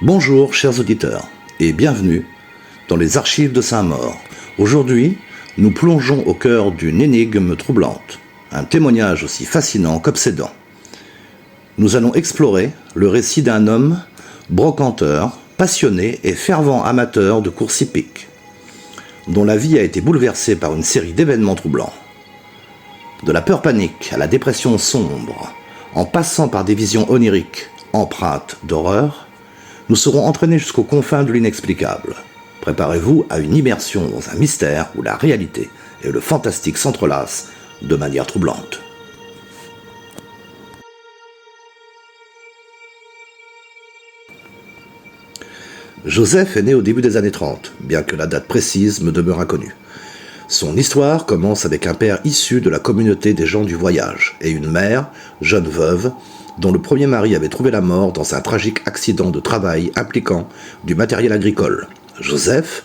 Bonjour chers auditeurs et bienvenue dans les archives de Saint-Maur. Aujourd'hui, nous plongeons au cœur d'une énigme troublante, un témoignage aussi fascinant qu'obsédant. Nous allons explorer le récit d'un homme brocanteur, passionné et fervent amateur de courses hippiques, dont la vie a été bouleversée par une série d'événements troublants. De la peur panique à la dépression sombre, en passant par des visions oniriques empreintes d'horreur, nous serons entraînés jusqu'aux confins de l'inexplicable. Préparez-vous à une immersion dans un mystère où la réalité et le fantastique s'entrelacent de manière troublante. Joseph est né au début des années 30, bien que la date précise me demeure inconnue. Son histoire commence avec un père issu de la communauté des gens du voyage et une mère, jeune veuve, dont le premier mari avait trouvé la mort dans un tragique accident de travail impliquant du matériel agricole. Joseph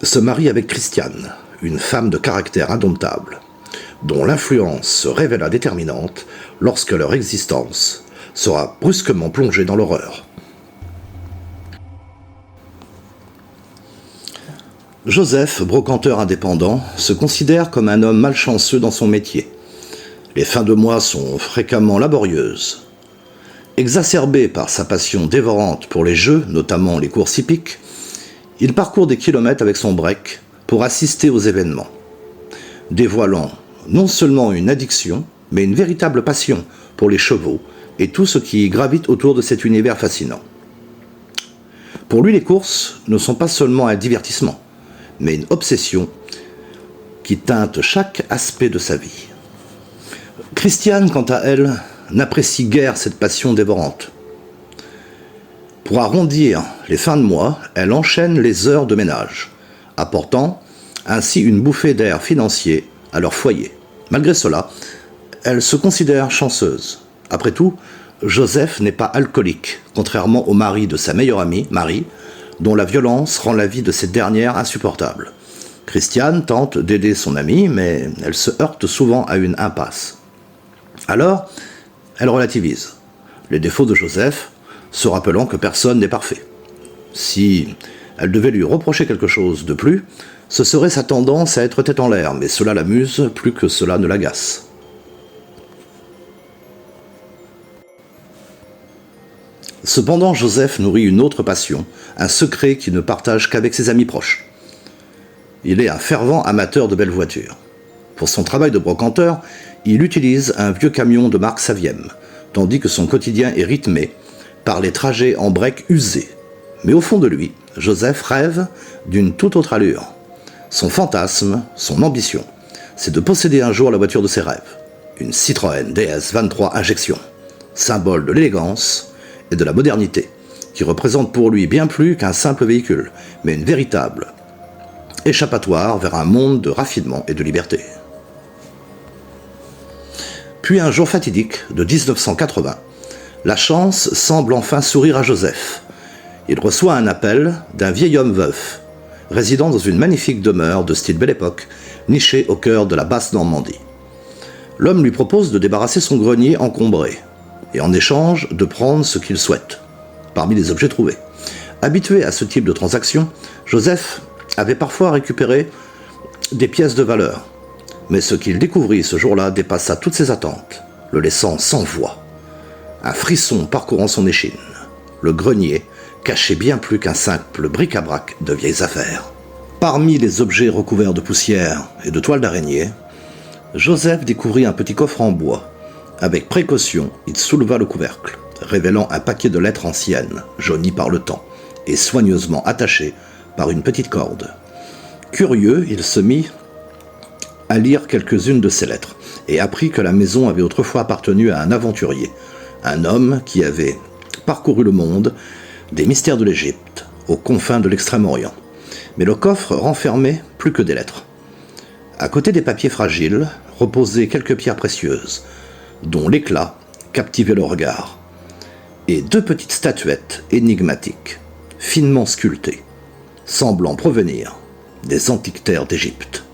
se marie avec Christiane, une femme de caractère indomptable, dont l'influence se révéla déterminante lorsque leur existence sera brusquement plongée dans l'horreur. Joseph, brocanteur indépendant, se considère comme un homme malchanceux dans son métier. Les fins de mois sont fréquemment laborieuses. Exacerbé par sa passion dévorante pour les jeux, notamment les courses hippiques, il parcourt des kilomètres avec son break pour assister aux événements, dévoilant non seulement une addiction, mais une véritable passion pour les chevaux et tout ce qui gravite autour de cet univers fascinant. Pour lui, les courses ne sont pas seulement un divertissement, mais une obsession qui teinte chaque aspect de sa vie. Christiane, quant à elle, n'apprécie guère cette passion dévorante. Pour arrondir les fins de mois, elle enchaîne les heures de ménage, apportant ainsi une bouffée d'air financier à leur foyer. Malgré cela, elle se considère chanceuse. Après tout, Joseph n'est pas alcoolique, contrairement au mari de sa meilleure amie, Marie, dont la violence rend la vie de cette dernière insupportable. Christiane tente d'aider son amie, mais elle se heurte souvent à une impasse. Alors, elle relativise les défauts de Joseph, se rappelant que personne n'est parfait. Si elle devait lui reprocher quelque chose de plus, ce serait sa tendance à être tête en l'air, mais cela l'amuse plus que cela ne l'agace. Cependant, Joseph nourrit une autre passion, un secret qu'il ne partage qu'avec ses amis proches. Il est un fervent amateur de belles voitures. Pour son travail de brocanteur, il utilise un vieux camion de marque Saviem, tandis que son quotidien est rythmé par les trajets en break usés. Mais au fond de lui, Joseph rêve d'une toute autre allure. Son fantasme, son ambition, c'est de posséder un jour la voiture de ses rêves, une Citroën DS 23 Injection, symbole de l'élégance et de la modernité, qui représente pour lui bien plus qu'un simple véhicule, mais une véritable échappatoire vers un monde de raffinement et de liberté. Puis un jour fatidique de 1980, la chance semble enfin sourire à Joseph. Il reçoit un appel d'un vieil homme veuf, résidant dans une magnifique demeure de style Belle Époque, nichée au cœur de la basse Normandie. L'homme lui propose de débarrasser son grenier encombré, et en échange de prendre ce qu'il souhaite, parmi les objets trouvés. Habitué à ce type de transaction, Joseph avait parfois récupéré des pièces de valeur, mais ce qu'il découvrit ce jour-là dépassa toutes ses attentes, le laissant sans voix. Un frisson parcourant son échine. Le grenier cachait bien plus qu'un simple bric-à-brac de vieilles affaires. Parmi les objets recouverts de poussière et de toiles d'araignée, Joseph découvrit un petit coffre en bois. Avec précaution, il souleva le couvercle, révélant un paquet de lettres anciennes, jaunies par le temps, et soigneusement attachées par une petite corde. Curieux, il se mit à lire quelques-unes de ces lettres, et apprit que la maison avait autrefois appartenu à un aventurier, un homme qui avait parcouru le monde, des mystères de l'Égypte, aux confins de l'Extrême-Orient. Mais le coffre renfermait plus que des lettres. À côté des papiers fragiles, reposaient quelques pierres précieuses, dont l'éclat captivait le regard, et deux petites statuettes énigmatiques, finement sculptées, semblant provenir des antiques terres d'Égypte.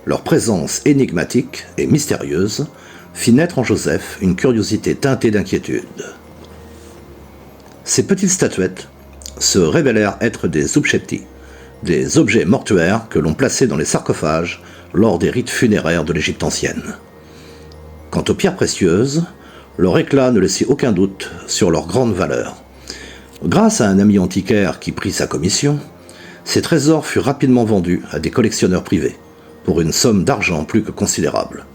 Leur présence énigmatique et mystérieuse fit naître en Joseph une curiosité teintée d'inquiétude. Ces petites statuettes se révélèrent être des ubshepti, des objets mortuaires que l'on plaçait dans les sarcophages lors des rites funéraires de l'Égypte ancienne. Quant aux pierres précieuses, leur éclat ne laissait aucun doute sur leur grande valeur. Grâce à un ami antiquaire qui prit sa commission, ces trésors furent rapidement vendus à des collectionneurs privés, pour une somme d'argent plus que considérable.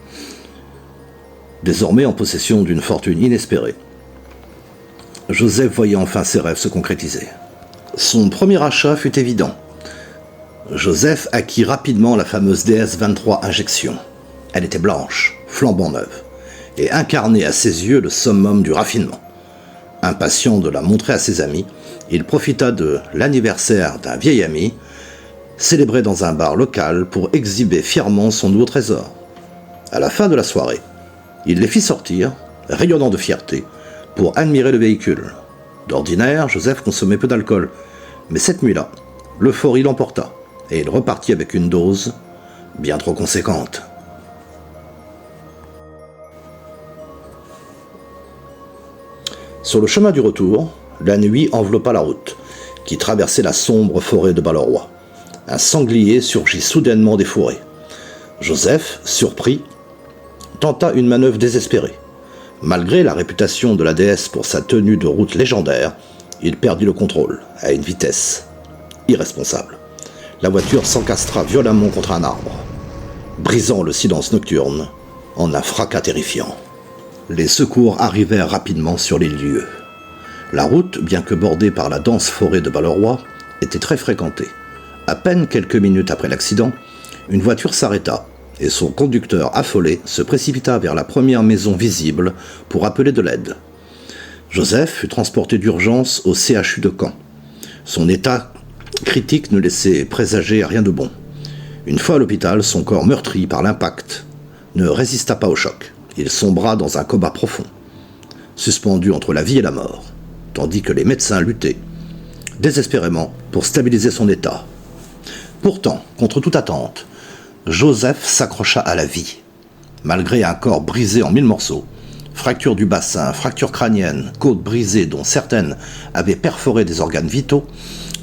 Désormais en possession d'une fortune inespérée, Joseph voyait enfin ses rêves se concrétiser. Son premier achat fut évident. Joseph acquit rapidement la fameuse déesse 23 injections. Elle était blanche, flambant neuve, et incarnait à ses yeux le summum du raffinement. Impatient de la montrer à ses amis, il profita de l'anniversaire d'un vieil ami, célébré dans un bar local pour exhiber fièrement son nouveau trésor. À la fin de la soirée, il les fit sortir, rayonnant de fierté, pour admirer le véhicule. D'ordinaire, Joseph consommait peu d'alcool, mais cette nuit-là, l'euphorie l'emporta, et il repartit avec une dose bien trop conséquente. Sur le chemin du retour, la nuit enveloppa la route, qui traversait la sombre forêt de Balleroy. Un sanglier surgit soudainement des fourrés. Joseph, surpris, tenta une manœuvre désespérée. Malgré la réputation de la déesse pour sa tenue de route légendaire, il perdit le contrôle, à une vitesse irresponsable. La voiture s'encastra violemment contre un arbre, brisant le silence nocturne en un fracas terrifiant. Les secours arrivèrent rapidement sur les lieux. La route, bien que bordée par la dense forêt de Balleroy, était très fréquentée. À peine quelques minutes après l'accident, une voiture s'arrêta et son conducteur affolé se précipita vers la première maison visible pour appeler de l'aide. Joseph fut transporté d'urgence au CHU de Caen. Son état critique ne laissait présager rien de bon. Une fois à l'hôpital, son corps meurtri par l'impact ne résista pas au choc. Il sombra dans un coma profond, suspendu entre la vie et la mort, tandis que les médecins luttaient désespérément pour stabiliser son état. Pourtant, contre toute attente, Joseph s'accrocha à la vie. Malgré un corps brisé en 1000 morceaux, fractures du bassin, fractures crâniennes, côtes brisées dont certaines avaient perforé des organes vitaux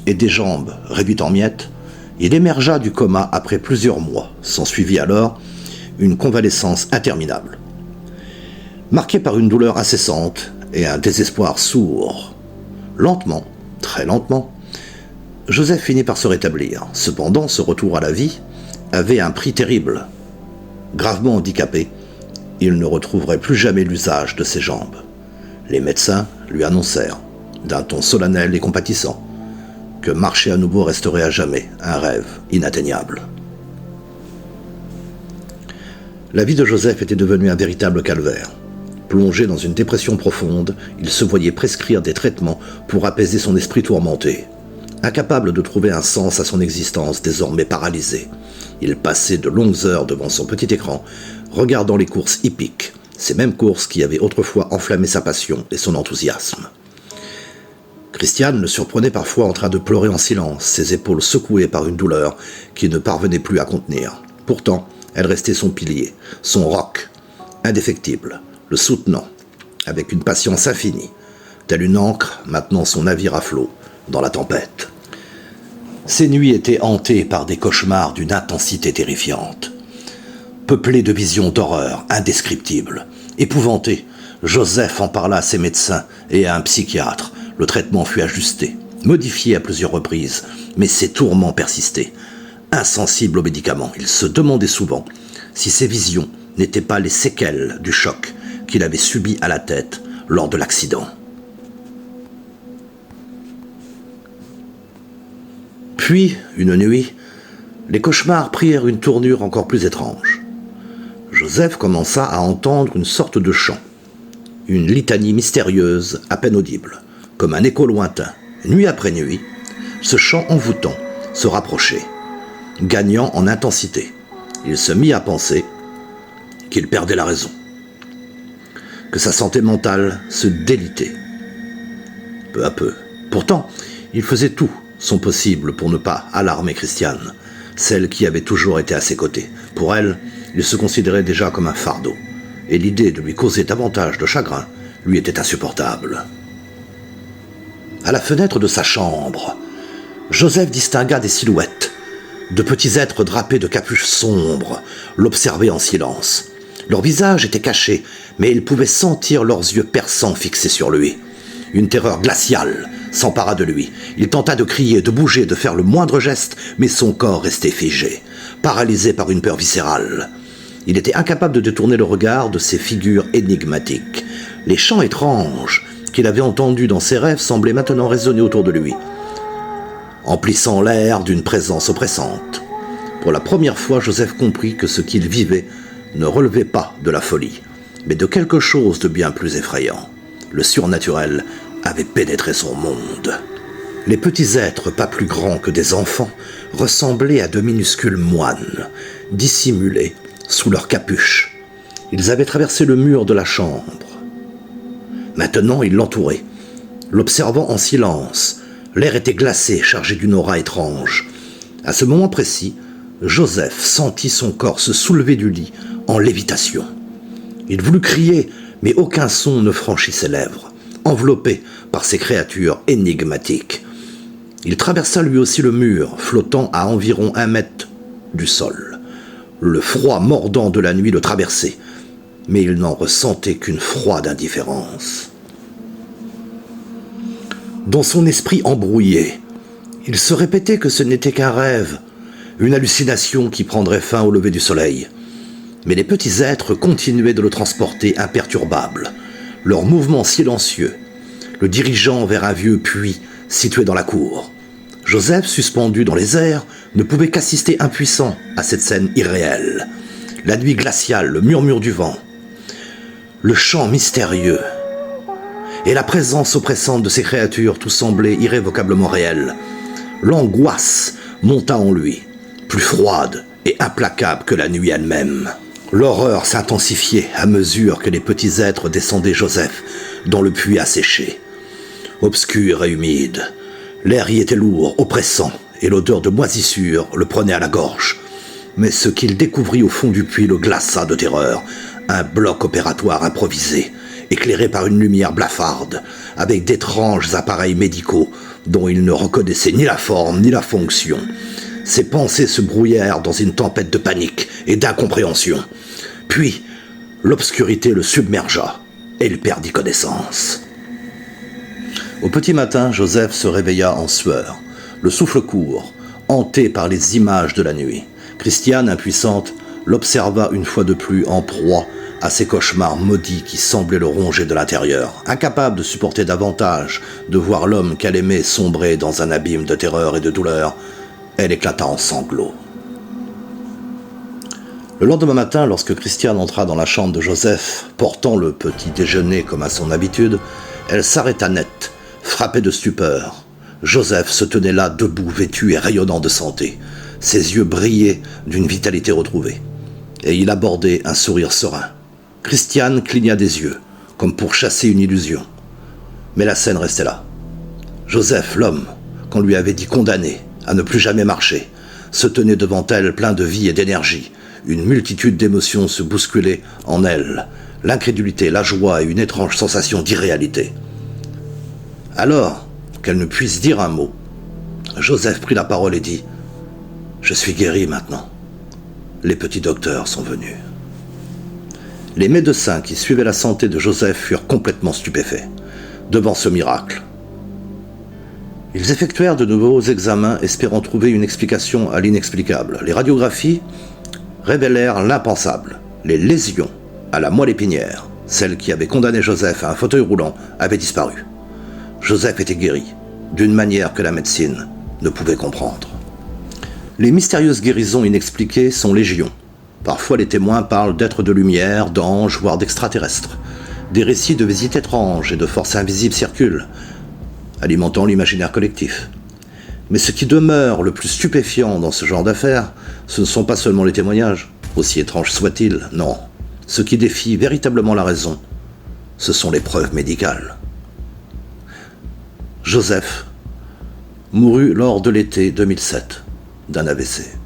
et des jambes réduites en miettes, il émergea du coma après plusieurs mois. S'ensuivit alors une convalescence interminable, marquée par une douleur incessante et un désespoir sourd. Lentement, très lentement, Joseph finit par se rétablir. Cependant, ce retour à la vie avait un prix terrible. Gravement handicapé, il ne retrouverait plus jamais l'usage de ses jambes. Les médecins lui annoncèrent, d'un ton solennel et compatissant, que marcher à nouveau resterait à jamais un rêve inatteignable. La vie de Joseph était devenue un véritable calvaire. Plongé dans une dépression profonde, il se voyait prescrire des traitements pour apaiser son esprit tourmenté. Incapable de trouver un sens à son existence désormais paralysée, il passait de longues heures devant son petit écran, regardant les courses hippiques, ces mêmes courses qui avaient autrefois enflammé sa passion et son enthousiasme. Christiane le surprenait parfois en train de pleurer en silence, ses épaules secouées par une douleur qu'il ne parvenait plus à contenir. Pourtant, elle restait son pilier, son roc, indéfectible, le soutenant, avec une patience infinie, telle une ancre maintenant son navire à flot dans la tempête. Ces nuits étaient hantées par des cauchemars d'une intensité terrifiante. Peuplées de visions d'horreur indescriptibles. Épouvanté, Joseph en parla à ses médecins et à un psychiatre. Le traitement fut ajusté, modifié à plusieurs reprises, mais ses tourments persistaient. Insensible aux médicaments, il se demandait souvent si ces visions n'étaient pas les séquelles du choc qu'il avait subi à la tête lors de l'accident. Puis, une nuit, les cauchemars prirent une tournure encore plus étrange. Joseph commença à entendre une sorte de chant, une litanie mystérieuse, à peine audible, comme un écho lointain. Nuit après nuit, ce chant envoûtant se rapprochait, gagnant en intensité. Il se mit à penser qu'il perdait la raison, que sa santé mentale se délitait. Peu à peu. Pourtant, il faisait tout son possible pour ne pas alarmer Christiane, celle qui avait toujours été à ses côtés. Pour elle, il se considérait déjà comme un fardeau, et l'idée de lui causer davantage de chagrin lui était insupportable. À la fenêtre de sa chambre, Joseph distingua des silhouettes. De petits êtres drapés de capuches sombres l'observaient en silence. Leur visage était caché, mais il pouvait sentir leurs yeux perçants fixés sur lui. Une terreur glaciale s'empara de lui. Il tenta de crier, de bouger, de faire le moindre geste, mais son corps restait figé, paralysé par une peur viscérale. Il était incapable de détourner le regard de ces figures énigmatiques. Les chants étranges qu'il avait entendus dans ses rêves semblaient maintenant résonner autour de lui, emplissant l'air d'une présence oppressante. Pour la première fois, Joseph comprit que ce qu'il vivait ne relevait pas de la folie, mais de quelque chose de bien plus effrayant. Le surnaturel avait pénétré son monde. Les petits êtres, pas plus grands que des enfants, ressemblaient à de minuscules moines, dissimulés sous leurs capuches. Ils avaient traversé le mur de la chambre. Maintenant, ils l'entouraient, l'observant en silence. L'air était glacé, chargé d'une aura étrange. À ce moment précis, Joseph sentit son corps se soulever du lit en lévitation. Il voulut crier, mais aucun son ne franchit ses lèvres, enveloppé par ces créatures énigmatiques. Il traversa lui aussi le mur, flottant à environ 1 mètre du sol. Le froid mordant de la nuit le traversait, mais il n'en ressentait qu'une froide indifférence. Dans son esprit embrouillé, il se répétait que ce n'était qu'un rêve, une hallucination qui prendrait fin au lever du soleil. Mais les petits êtres continuaient de le transporter imperturbable, leurs mouvements silencieux, le dirigeant vers un vieux puits situé dans la cour. Joseph, suspendu dans les airs, ne pouvait qu'assister impuissant à cette scène irréelle. La nuit glaciale, le murmure du vent, le chant mystérieux et la présence oppressante de ces créatures, tout semblait irrévocablement réel. L'angoisse monta en lui, plus froide et implacable que la nuit elle-même. L'horreur s'intensifiait à mesure que les petits êtres descendaient Joseph dans le puits asséché. Obscur et humide, l'air y était lourd, oppressant, et l'odeur de moisissure le prenait à la gorge. Mais ce qu'il découvrit au fond du puits le glaça de terreur. Un bloc opératoire improvisé, éclairé par une lumière blafarde, avec d'étranges appareils médicaux dont il ne reconnaissait ni la forme ni la fonction. Ses pensées se brouillèrent dans une tempête de panique et d'incompréhension. Puis, l'obscurité le submergea et il perdit connaissance. Au petit matin, Joseph se réveilla en sueur, le souffle court, hanté par les images de la nuit. Christiane, impuissante, l'observa une fois de plus en proie à ces cauchemars maudits qui semblaient le ronger de l'intérieur. Incapable de supporter davantage de voir l'homme qu'elle aimait sombrer dans un abîme de terreur et de douleur, elle éclata en sanglots. Le lendemain matin, lorsque Christiane entra dans la chambre de Joseph, portant le petit déjeuner comme à son habitude, elle s'arrêta net, frappée de stupeur. Joseph se tenait là, debout, vêtu et rayonnant de santé. Ses yeux brillaient d'une vitalité retrouvée. Et il abordait un sourire serein. Christiane cligna des yeux, comme pour chasser une illusion. Mais la scène restait là. Joseph, l'homme, qu'on lui avait dit condamné à ne plus jamais marcher, se tenait devant elle plein de vie et d'énergie. Une multitude d'émotions se bousculaient en elle. L'incrédulité, la joie et une étrange sensation d'irréalité. Alors, qu'elle ne puisse dire un mot, Joseph prit la parole et dit « Je suis guéri maintenant. Les petits docteurs sont venus. » Les médecins qui suivaient la santé de Joseph furent complètement stupéfaits devant ce miracle. Ils effectuèrent de nouveaux examens, espérant trouver une explication à l'inexplicable. Les radiographies révélèrent l'impensable. Les lésions à la moelle épinière, celles qui avaient condamné Joseph à un fauteuil roulant, avaient disparu. Joseph était guéri, d'une manière que la médecine ne pouvait comprendre. Les mystérieuses guérisons inexpliquées sont légion. Parfois, les témoins parlent d'êtres de lumière, d'anges, voire d'extraterrestres. Des récits de visites étranges et de forces invisibles circulent, alimentant l'imaginaire collectif. Mais ce qui demeure le plus stupéfiant dans ce genre d'affaires, ce ne sont pas seulement les témoignages, aussi étranges soient-ils, non. Ce qui défie véritablement la raison, ce sont les preuves médicales. Joseph mourut lors de l'été 2007 d'un AVC.